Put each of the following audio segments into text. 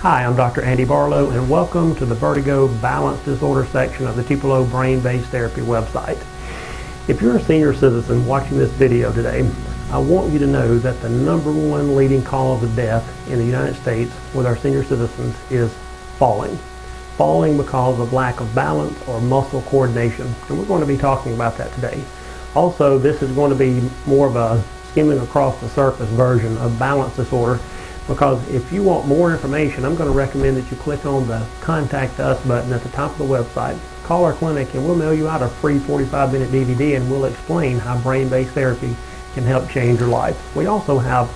Hi, I'm Dr. Andy Barlow, and welcome to the Vertigo Balance Disorder section of the Tupelo Brain-Based Therapy website. If you're a senior citizen watching this video today, I want you to know that the #1 leading cause of death in the United States with our senior citizens is falling. Falling because of lack of balance or muscle coordination, and we're going to be talking about that today. Also, this is going to be more of a skimming across the surface version of balance disorder, because if you want more information, I'm going to recommend that you click on the Contact Us button at the top of the website. Call our clinic and we'll mail you out a free 45-minute DVD, and we'll explain how brain-based therapy can help change your life. We also have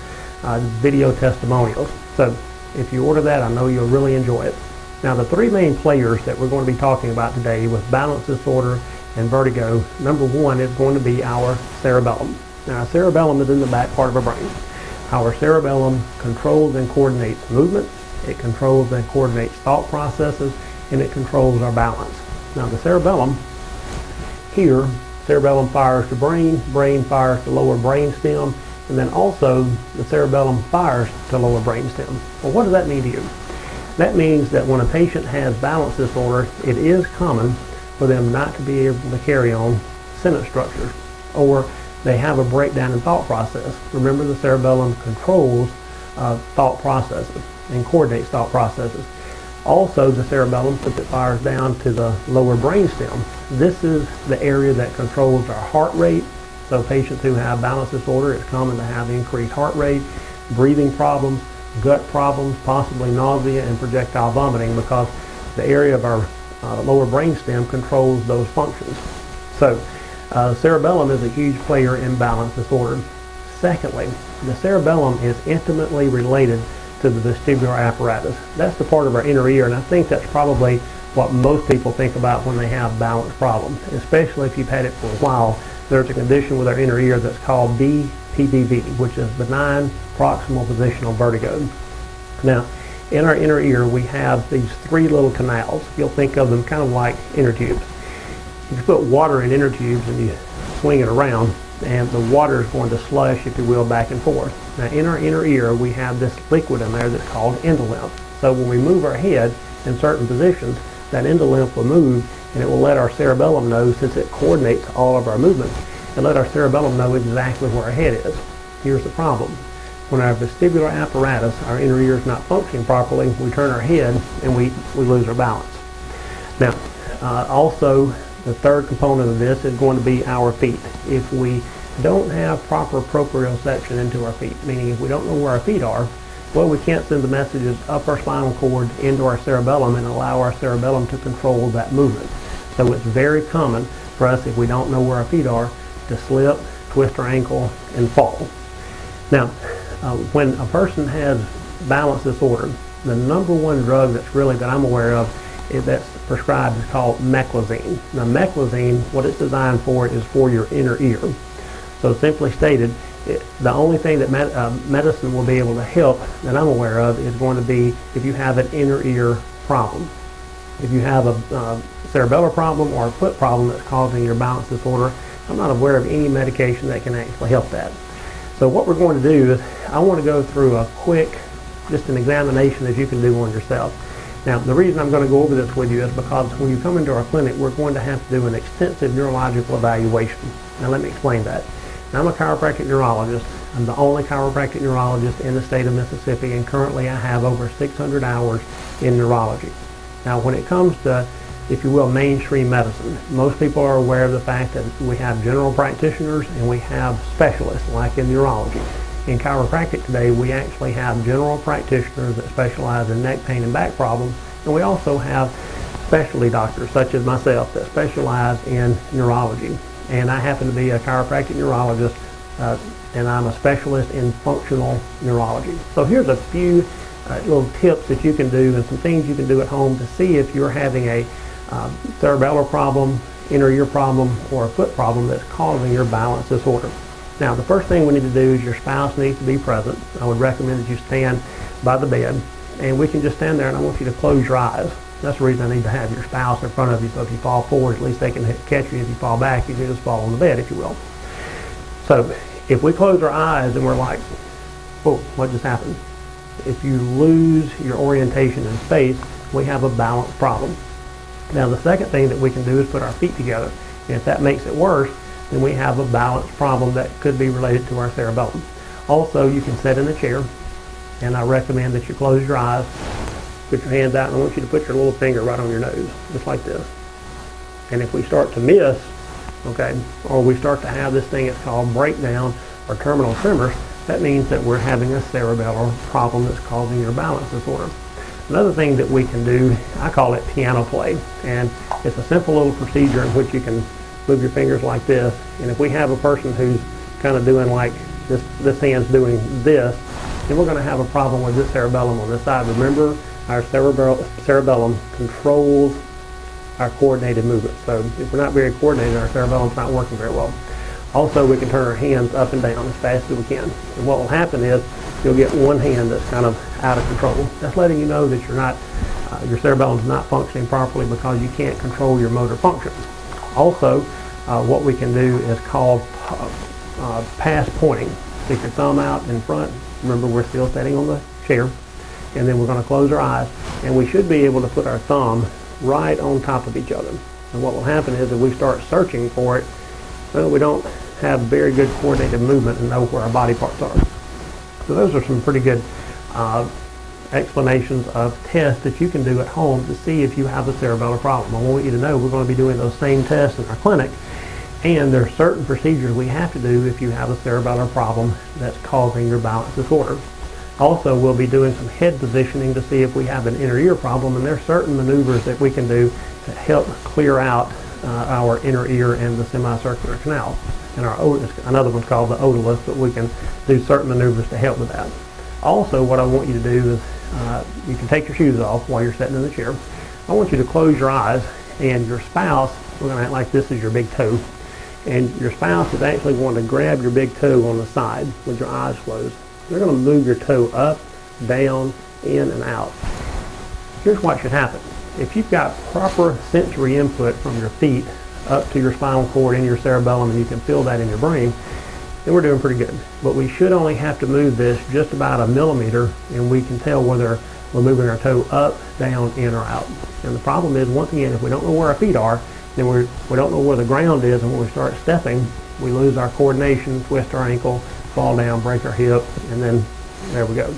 video testimonials, so if you order that, I know you'll really enjoy it. Now, the three main players that we're going to be talking about today with balance disorder and vertigo, #1 is going to be our cerebellum. Now, our cerebellum is in the back part of our brain. Our cerebellum controls and coordinates movement, it controls and coordinates thought processes, and it controls our balance. Now, the cerebellum here, cerebellum fires the brain, brain fires the lower brain stem, and then also the cerebellum fires the lower brain stem. Well, what does that mean to you? That means that when a patient has balance disorder, it is common for them not to be able to carry on sentence structures, or they have a breakdown in thought process. Remember, the cerebellum controls thought processes and coordinates thought processes. Also, the cerebellum, since it fires down to the lower brain stem, this is the area that controls our heart rate. So patients who have balance disorder, it's common to have increased heart rate, breathing problems, gut problems, possibly nausea and projectile vomiting, because the area of our lower brain stem controls those functions. So cerebellum is a huge player in balance disorder. Secondly, the cerebellum is intimately related to the vestibular apparatus. That's the part of our inner ear, and I think that's probably what most people think about when they have balance problems, especially if you've had it for a while. There's a condition with our inner ear that's called BPPV, which is benign proximal positional vertigo. Now, in our inner ear, we have these three little canals. You'll think of them kind of like inner tubes. If you put water in inner tubes and you swing it around, and the water is going to slush, if you will, back and forth. Now, in our inner ear, we have this liquid in there that's called endolymph. So when we move our head in certain positions, that endolymph will move, and it will let our cerebellum know, since it coordinates all of our movements, and let our cerebellum know exactly where our head is. Here's the problem. When our vestibular apparatus, our inner ear, is not functioning properly, we turn our head and we lose our balance. Now, also, the third component of this is going to be our feet. If we don't have proper proprioception into our feet, meaning if we don't know where our feet are, well, we can't send the messages up our spinal cord into our cerebellum and allow our cerebellum to control that movement. So it's very common for us, if we don't know where our feet are, to slip, twist our ankle, and fall. Now, when a person has balance disorder, the #1 drug that I'm aware of that's prescribed is called meclizine. Now, meclizine, what it's designed for, is for your inner ear. So simply stated, the only thing that medicine will be able to help that I'm aware of is going to be if you have an inner ear problem. If you have a cerebellar problem or a foot problem that's causing your balance disorder, I'm not aware of any medication that can actually help that. So what we're going to do is, I want to go through a quick, just an examination that you can do on yourself. Now, the reason I'm going to go over this with you is because when you come into our clinic, we're going to have to do an extensive neurological evaluation. Now, let me explain that. Now, I'm a chiropractic neurologist. I'm the only chiropractic neurologist in the state of Mississippi, and currently I have over 600 hours in neurology. Now, when it comes to, if you will, mainstream medicine, most people are aware of the fact that we have general practitioners and we have specialists, like in neurology. In chiropractic today, we actually have general practitioners that specialize in neck pain and back problems, and we also have specialty doctors, such as myself, that specialize in neurology. And I happen to be a chiropractic neurologist, and I'm a specialist in functional neurology. So here's a few little tips that you can do, and some things you can do at home to see if you're having a cerebellar problem, inner ear problem, or a foot problem that's causing your balance disorder. Now, the first thing we need to do is your spouse needs to be present. I would recommend that you stand by the bed, and we can just stand there, and I want you to close your eyes. That's the reason I need to have your spouse in front of you, so if you fall forward, at least they can catch you. If you fall back, you can just fall on the bed, if you will. So if we close our eyes and we're like, oh, what just happened? if you lose your orientation in space, we have a balance problem. Now the second thing that we can do is put our feet together. And if that makes it worse, then we have a balance problem that could be related to our cerebellum. Also, you can sit in a chair, and I recommend that you close your eyes, put your hands out, and I want you to put your little finger right on your nose, just like this. And if we start to miss, okay, or we start to have this thing that's called breakdown or terminal tremors, that means that we're having a cerebellar problem that's causing your balance disorder. Another thing that we can do, I call it piano play, and it's a simple little procedure in which you can move your fingers like this, and if we have a person who's kind of doing like this hand's doing this, then we're going to have a problem with this cerebellum on this side. Remember, our cerebellum controls our coordinated movement, so if we're not very coordinated, our cerebellum's not working very well. Also, we can turn our hands up and down as fast as we can. And what will happen is you'll get one hand that's kind of out of control. That's letting you know that you're not, your cerebellum's not functioning properly because you can't control your motor function. Also, what we can do is called pass pointing. Stick your thumb out in front. Remember, we're still sitting on the chair. And then we're going to close our eyes. And we should be able to put our thumb right on top of each other. And what will happen is if we start searching for it, well, we don't have very good coordinated movement and know where our body parts are. So those are some pretty good explanations of tests that you can do at home to see if you have a cerebellar problem. I want you to know we're going to be doing those same tests in our clinic, and there are certain procedures we have to do if you have a cerebellar problem that's causing your balance disorder. Also, we'll be doing some head positioning to see if we have an inner ear problem, and there are certain maneuvers that we can do to help clear out our inner ear and the semicircular canal. And another one's called the otolith, but we can do certain maneuvers to help with that. Also, what I want you to do is you can take your shoes off while you're sitting in the chair. I want you to close your eyes, and your spouse, we're going to act like this is your big toe, and your spouse is actually going to grab your big toe on the side with your eyes closed. They're going to move your toe up, down, in, and out. Here's what should happen. If you've got proper sensory input from your feet up to your spinal cord and your cerebellum, and you can feel that in your brain, then we're doing pretty good. But we should only have to move this just about a millimeter, and we can tell whether we're moving our toe up, down, in, or out. And the problem is, once again, if we don't know where our feet are, then we don't know where the ground is, and when we start stepping, we lose our coordination, twist our ankle, fall down, break our hip, and then there we go.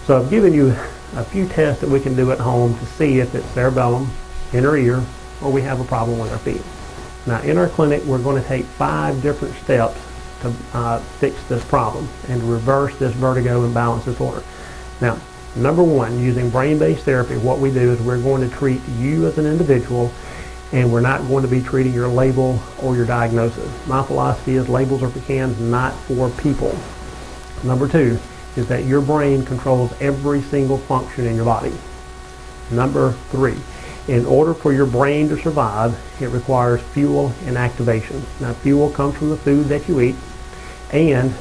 So I've given you a few tests that we can do at home to see if it's cerebellum, inner ear, or we have a problem with our feet. Now in our clinic, we're going to take 5 different steps to fix this problem and to reverse this vertigo and balance disorder. Now, number 1, using brain-based therapy, what we do is we're going to treat you as an individual, and we're not going to be treating your label or your diagnosis. My philosophy is labels are for cans, not for people. Number 2 is that your brain controls every single function in your body. Number 3, in order for your brain to survive, it requires fuel and activation. Now, fuel comes from the food that you eat, and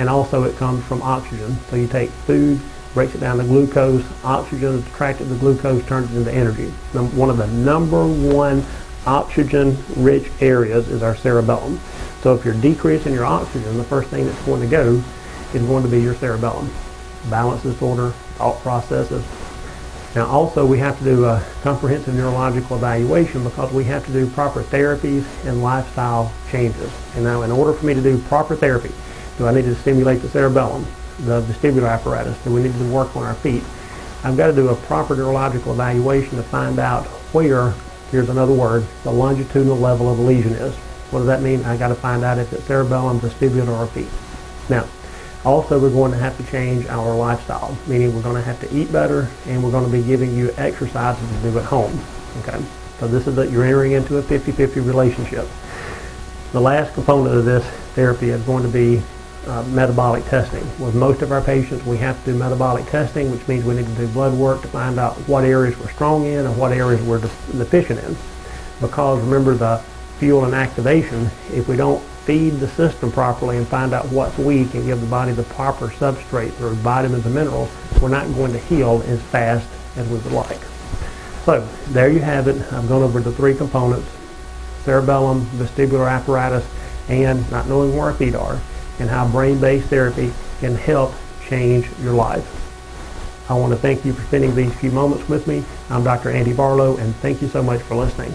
also it comes from oxygen. So you take food, breaks it down to glucose, oxygen is attracted to glucose, turns it into energy. One of the number 1 oxygen-rich areas is our cerebellum. So if you're decreasing your oxygen, the first thing that's going to go is going to be your cerebellum. Balance disorder, thought processes. Now also we have to do a comprehensive neurological evaluation because we have to do proper therapies and lifestyle changes. And now in order for me to do proper therapy, do I need to stimulate the cerebellum, the vestibular apparatus? Do we need to work on our feet? I've got to do a proper neurological evaluation to find out where, here's another word, the longitudinal level of the lesion is. What does that mean? I've got to find out if it's cerebellum, vestibular, or feet. Now, also we're going to have to change our lifestyle, meaning we're going to have to eat better, and we're going to be giving you exercises to do at home. Okay? So this is that you're entering into a 50-50 relationship. The last component of this therapy is going to be metabolic testing. With most of our patients, we have to do metabolic testing, which means we need to do blood work to find out what areas we're strong in and what areas we're deficient in. Because remember, the fuel and activation, if we don't feed the system properly and find out what's weak and give the body the proper substrate through vitamins and minerals, we're not going to heal as fast as we would like. So there you have it. I've gone over the 3 components: cerebellum, vestibular apparatus, and not knowing where our feet are, and how brain-based therapy can help change your life. I want to thank you for spending these few moments with me. I'm Dr. Andy Barlow, and thank you so much for listening.